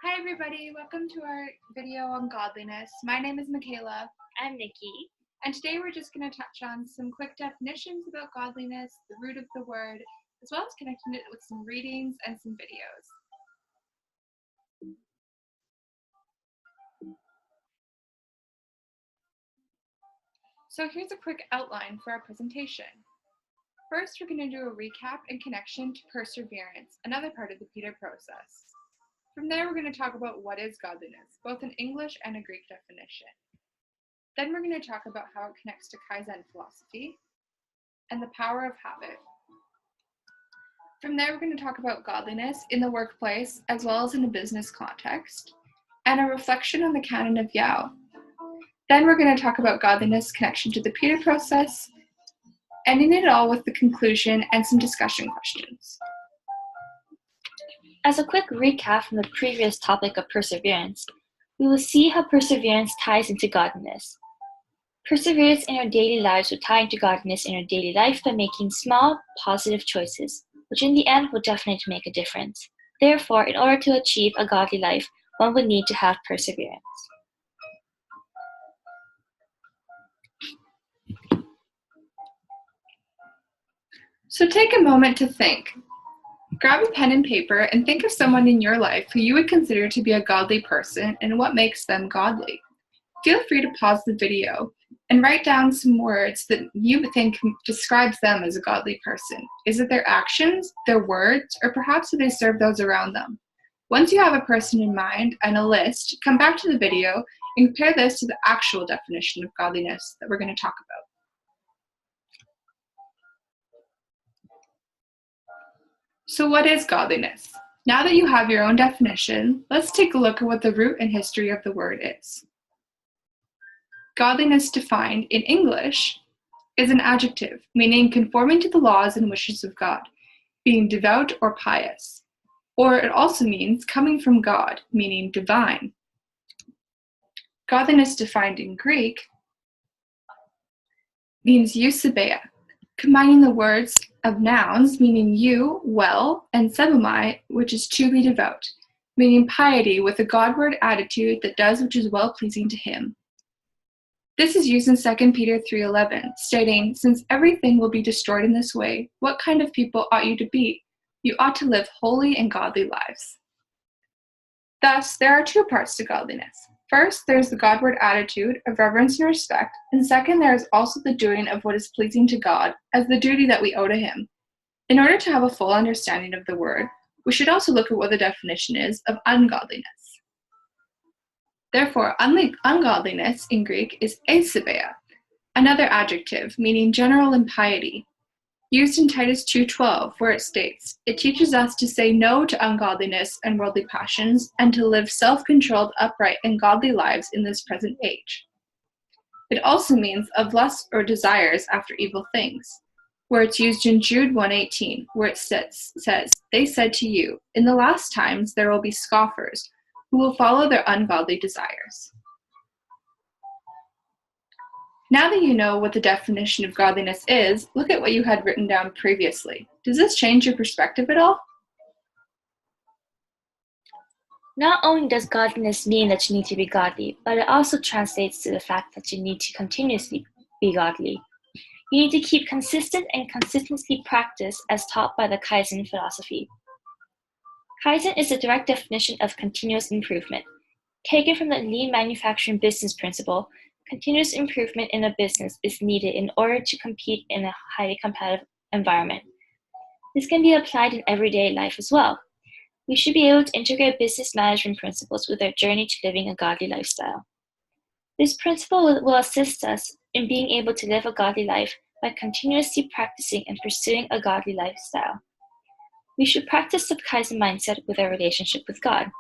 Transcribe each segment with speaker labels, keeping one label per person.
Speaker 1: Hi everybody, welcome to our video on godliness. My name is Micheyla.
Speaker 2: I'm Niki.
Speaker 1: And today we're just going to touch on some quick definitions about godliness, the root of the word, as well as connecting it with some readings and some videos. So here's a quick outline for our presentation. First, we're going to do a recap and connection to perseverance, another part of the Peter process. From there, we're going to talk about what is godliness, both in English and a Greek definition. Then we're going to talk about how it connects to Kaizen philosophy and the power of habit. From there, we're going to talk about godliness in the workplace as well as in a business context, and a reflection on the canon of Yao. Then we're going to talk about godliness connection to the Peter process, ending it all with the conclusion and some discussion questions.
Speaker 2: As a quick recap from the previous topic of perseverance, we will see how perseverance ties into godliness. Perseverance in our daily lives will tie into godliness in our daily life by making small, positive choices, which in the end will definitely make a difference. Therefore, in order to achieve a godly life, one would need to have perseverance.
Speaker 1: So take a moment to think. Grab a pen and paper and think of someone in your life who you would consider to be a godly person and what makes them godly. Feel free to pause the video and write down some words that you think describes them as a godly person. Is it their actions, their words, or perhaps do they serve those around them? Once you have a person in mind and a list, come back to the video and compare this to the actual definition of godliness that we're going to talk about. So what is godliness? Now that you have your own definition, let's take a look at what the root and history of the word is. Godliness defined in English is an adjective, meaning conforming to the laws and wishes of God, being devout or pious. Or it also means coming from God, meaning divine. Godliness defined in Greek means eusebeia, combining the words of nouns, meaning you, well, and sebomai, which is to be devout, meaning piety with a Godward attitude that does which is well-pleasing to him. This is used in 2 Peter 3:11, stating, "Since everything will be destroyed in this way, what kind of people ought you to be? You ought to live holy and godly lives." Thus, there are two parts to godliness. First, there's the Godward attitude of reverence and respect, and second, there is also the doing of what is pleasing to God as the duty that we owe to him. In order to have a full understanding of the word, we should also look at what the definition is of ungodliness. Therefore, ungodliness in Greek is eisebeia, another adjective meaning general impiety, used in Titus 2:12, where it states, "It teaches us to say no to ungodliness and worldly passions, and to live self-controlled, upright, and godly lives in this present age." It also means of lust or desires after evil things, where it's used in Jude 1:18, where it says, "They said to you, in the last times there will be scoffers, who will follow their ungodly desires." Now that you know what the definition of godliness is, look at what you had written down previously. Does this change your perspective at all?
Speaker 2: Not only does godliness mean that you need to be godly, but it also translates to the fact that you need to continuously be godly. You need to keep consistent and consistently practice as taught by the Kaizen philosophy. Kaizen is a direct definition of continuous improvement. Taken from the lean manufacturing business principle, continuous improvement in a business is needed in order to compete in a highly competitive environment. This can be applied in everyday life as well. We should be able to integrate business management principles with our journey to living a godly lifestyle. This principle will assist us in being able to live a godly life by continuously practicing and pursuing a godly lifestyle. We should practice the Kaizen mindset with our relationship with God.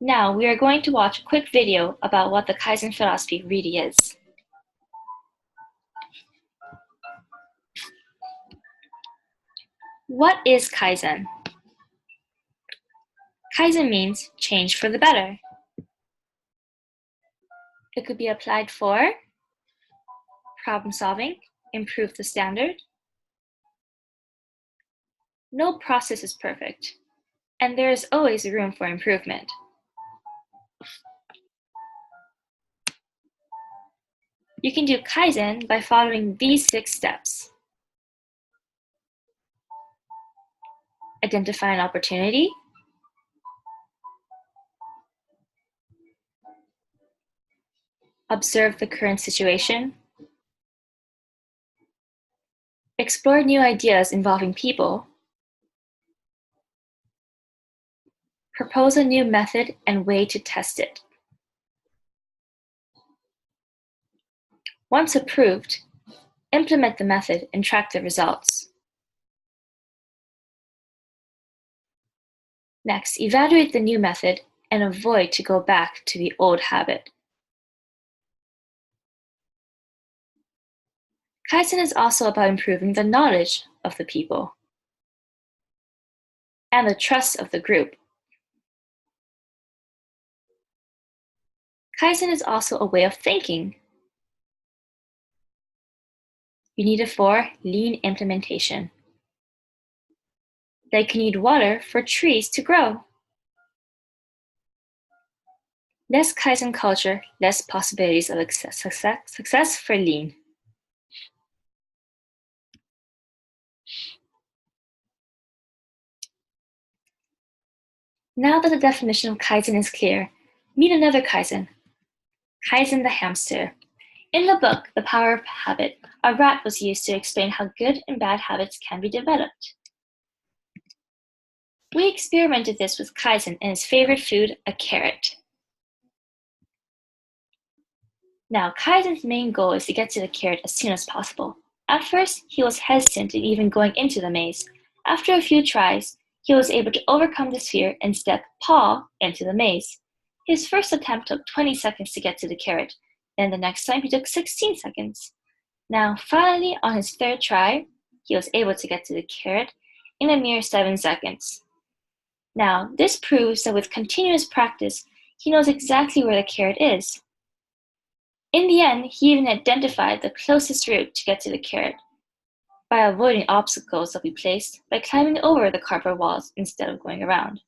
Speaker 2: Now, we are going to watch a quick video about what the Kaizen philosophy really is. What is Kaizen? Kaizen means change for the better. It could be applied for problem solving, improve the standard. No process is perfect, and there is always room for improvement. You can do Kaizen by following these 6 steps. Identify an opportunity. Observe the current situation. Explore new ideas involving people. Propose a new method and way to test it. Once approved, implement the method and track the results. Next, evaluate the new method and avoid to go back to the old habit. Kaizen is also about improving the knowledge of the people and the trust of the group. Kaizen is also a way of thinking. You need it for lean implementation. Like you need water for trees to grow. Less Kaizen culture, less possibilities of success for lean. Now that the definition of Kaizen is clear, meet another Kaizen. Kaizen the hamster. In the book, The Power of Habit, a rat was used to explain how good and bad habits can be developed. We experimented this with Kaizen and his favorite food, a carrot. Now, Kaizen's main goal is to get to the carrot as soon as possible. At first, he was hesitant in even going into the maze. After a few tries, he was able to overcome this fear and step paw into the maze. His first attempt took 20 seconds to get to the carrot. Then the next time he took 16 seconds. Now, finally, on his 3rd try, he was able to get to the carrot in a mere 7 seconds. Now, this proves that with continuous practice, he knows exactly where the carrot is. In the end, he even identified the closest route to get to the carrot by avoiding obstacles that we placed by climbing over the cardboard walls instead of going around.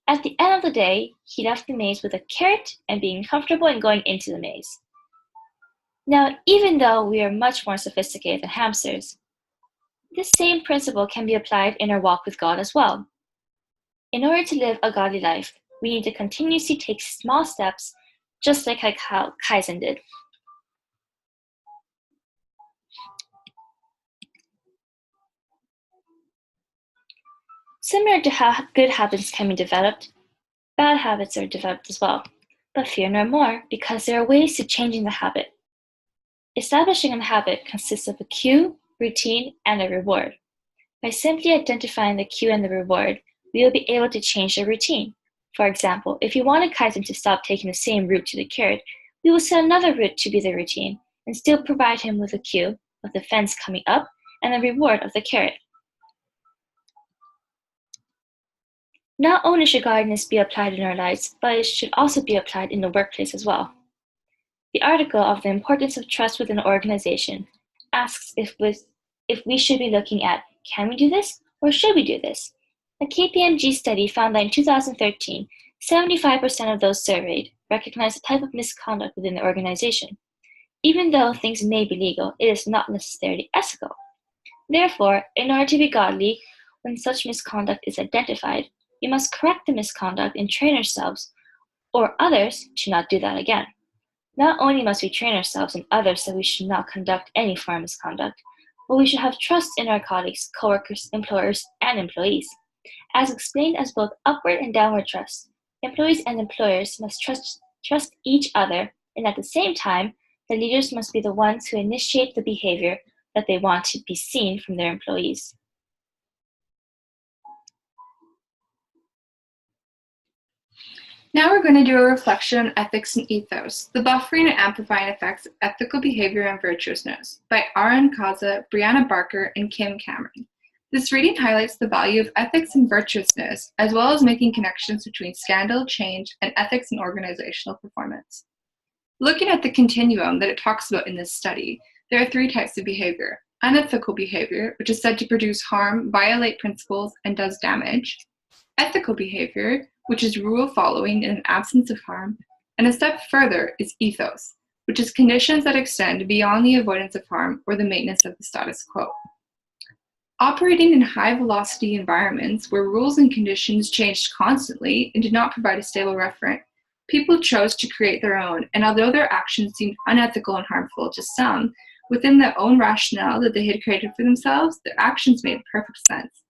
Speaker 2: At the end of the day, he left the maze with a carrot and being comfortable in going into the maze. Now, even though we are much more sophisticated than hamsters, this same principle can be applied in our walk with God as well. In order to live a godly life, we need to continuously take small steps, just like how Kaizen did. Similar to how good habits can be developed, bad habits are developed as well. But fear no more, because there are ways to changing the habit. Establishing a habit consists of a cue, routine, and a reward. By simply identifying the cue and the reward, we will be able to change the routine. For example, if you wanted Kaizen to stop taking the same route to the carrot, we will set another route to be the routine, and still provide him with a cue of the fence coming up and the reward of the carrot. Not only should godliness be applied in our lives, but it should also be applied in the workplace as well. The article of the importance of trust within an organization asks if we should be looking at, can we do this or should we do this? A KPMG study found that in 2013, 75% of those surveyed recognized a type of misconduct within the organization. Even though things may be legal, it is not necessarily ethical. Therefore, in order to be godly, when such misconduct is identified, we must correct the misconduct and train ourselves or others to not do that again. Not only must we train ourselves and others that we should not conduct any form of misconduct, but we should have trust in our colleagues, coworkers, employers, and employees. As explained as both upward and downward trust, employees and employers must trust each other, and at the same time, the leaders must be the ones who initiate the behavior that they want to be seen from their employees.
Speaker 1: Now we're going to do a reflection on ethics and ethos, the buffering and amplifying effects of ethical behavior and virtuousness by Aaron Kaza, Brianna Barker, and Kim Cameron. This reading highlights the value of ethics and virtuousness, as well as making connections between scandal, change, and ethics and organizational performance. Looking at the continuum that it talks about in this study, there are 3 types of behavior. Unethical behavior, which is said to produce harm, violate principles, and does damage. ethical behavior, which is rule following in an absence of harm, and a step further is ethos, which is conditions that extend beyond the avoidance of harm or the maintenance of the status quo. Operating in high-velocity environments where rules and conditions changed constantly and did not provide a stable referent, people chose to create their own, and although their actions seemed unethical and harmful to some, within their own rationale that they had created for themselves, their actions made perfect sense.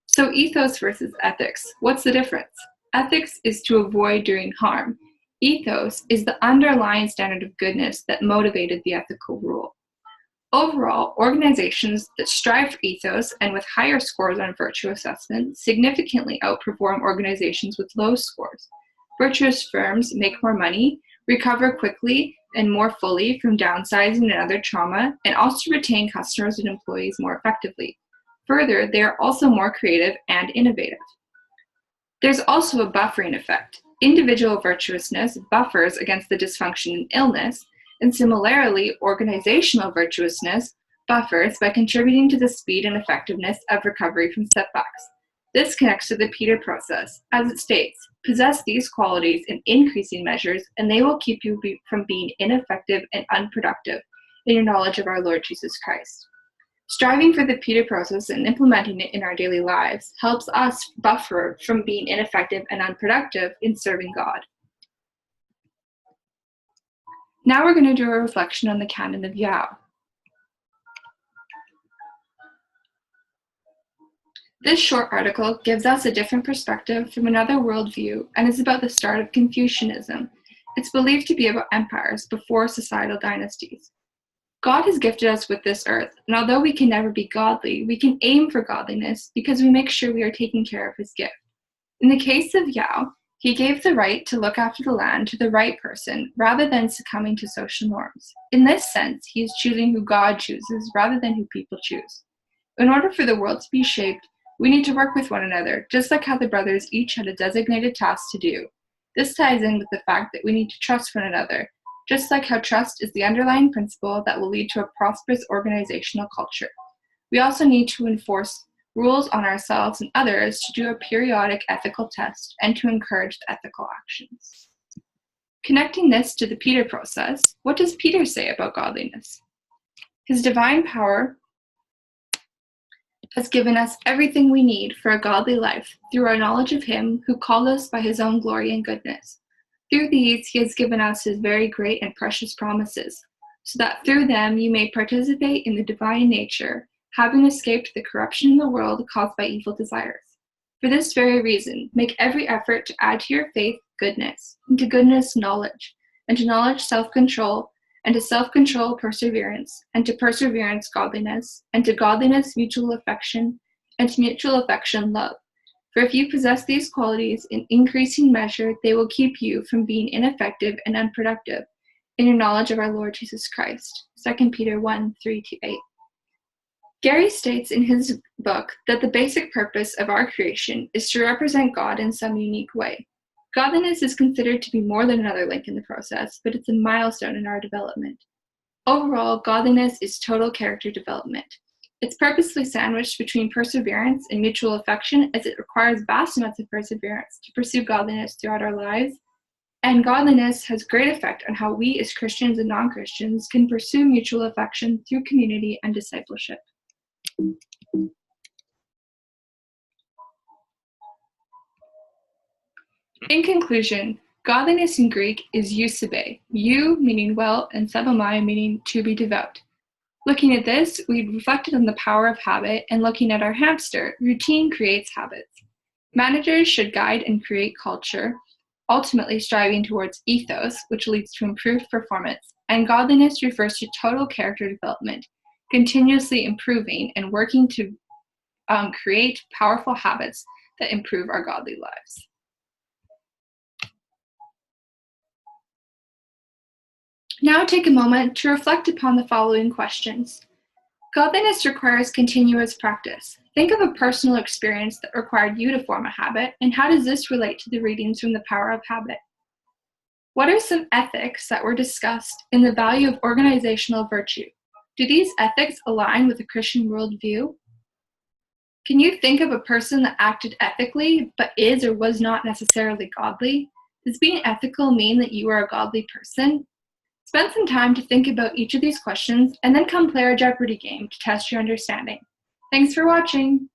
Speaker 1: So ethos versus ethics, what's the difference? Ethics is to avoid doing harm. Ethos is the underlying standard of goodness that motivated the ethical rule. Overall, organizations that strive for ethos and with higher scores on virtue assessment significantly outperform organizations with low scores. Virtuous firms make more money, recover quickly and more fully from downsizing and other trauma, and also retain customers and employees more effectively. Further, they are also more creative and innovative. There's also a buffering effect. Individual virtuousness buffers against the dysfunction and illness, and similarly, organizational virtuousness buffers by contributing to the speed and effectiveness of recovery from setbacks. This connects to the Peter process. As it states, possess these qualities in increasing measures, and they will keep you from being ineffective and unproductive in your knowledge of our Lord Jesus Christ. Striving for the Peter process and implementing it in our daily lives helps us buffer from being ineffective and unproductive in serving God. Now we're going to do a reflection on the canon of Yao. This short article gives us a different perspective from another worldview and is about the start of Confucianism. It's believed to be about empires before societal dynasties. God has gifted us with this earth, and although we can never be godly, we can aim for godliness because we make sure we are taking care of his gift. In the case of Yao, he gave the right to look after the land to the right person rather than succumbing to social norms. In this sense, he is choosing who God chooses rather than who people choose. In order for the world to be shaped, we need to work with one another, just like how the brothers each had a designated task to do. This ties in with the fact that we need to trust one another, just like how trust is the underlying principle that will lead to a prosperous organizational culture. We also need to enforce rules on ourselves and others to do a periodic ethical test and to encourage the ethical actions. Connecting this to the Peter process, what does Peter say about godliness? His divine power has given us everything we need for a godly life through our knowledge of him who called us by his own glory and goodness. Through these, he has given us his very great and precious promises, so that through them you may participate in the divine nature, having escaped the corruption in the world caused by evil desires. For this very reason, make every effort to add to your faith goodness, and to goodness knowledge, and to knowledge self-control, and to self-control perseverance, and to perseverance godliness, and to godliness mutual affection, and to mutual affection love. For if you possess these qualities in increasing measure, they will keep you from being ineffective and unproductive in your knowledge of our Lord Jesus Christ. 2 Peter 1:3-8. Gary states in his book that the basic purpose of our creation is to represent God in some unique way. Godliness is considered to be more than another link in the process, but it's a milestone in our development. Overall, godliness is total character development. It's purposely sandwiched between perseverance and mutual affection, as it requires vast amounts of perseverance to pursue godliness throughout our lives. And godliness has great effect on how we as Christians and non-Christians can pursue mutual affection through community and discipleship. In conclusion, godliness in Greek is eusebe, eu meaning well and sebomai meaning to be devout. Looking at this, we've reflected on the power of habit, and looking at our hamster, routine creates habits. Managers should guide and create culture, ultimately striving towards ethos, which leads to improved performance, and godliness refers to total character development, continuously improving and working to create powerful habits that improve our godly lives. Now take a moment to reflect upon the following questions. Godliness requires continuous practice. Think of a personal experience that required you to form a habit, and how does this relate to the readings from The Power of Habit? What are some ethics that were discussed in the value of organizational virtue? Do these ethics align with a Christian worldview? Can you think of a person that acted ethically but is or was not necessarily godly? Does being ethical mean that you are a godly person? Spend some time to think about each of these questions and then come play our Jeopardy game to test your understanding. Thanks for watching!